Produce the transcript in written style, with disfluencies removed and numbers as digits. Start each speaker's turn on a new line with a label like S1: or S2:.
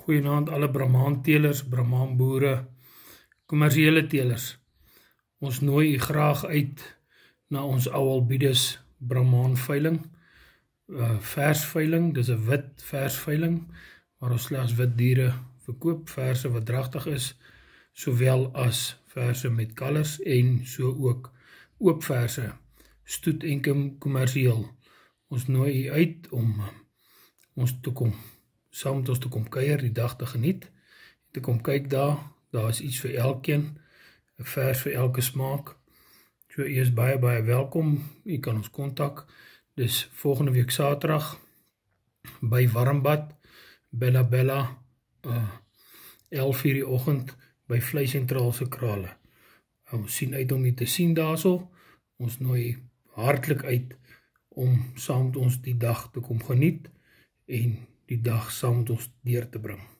S1: Goeienaand alle Brahman teelers, Brahman boere, kommersiële teelers. Ons nooi u graag uit na ons Oualbides Brahman veiling, versveiling. Dis 'n wit versveiling waar ons slegs wit diere verkoop, verse wat dragtig is, sowel as verse met kalvers en so ook oop verse, stoet en kommersieel. Ons nooi u uit om ons te kom saam met ons te kom kuier, die dag te geniet, te kom kyk daar is iets vir elkeen, 'n vers vir elke smaak. So u is baie welkom, u kan ons kontak. Dis volgende week Saterdag by Warmbad, Bella, 11:00 die oggend by Vleis Sentraal se krale. Ons sien uit om u te sien daarso. Ons nooi hartlik uit om saam met ons die dag te kom geniet en die dag saam met ons deur te bring.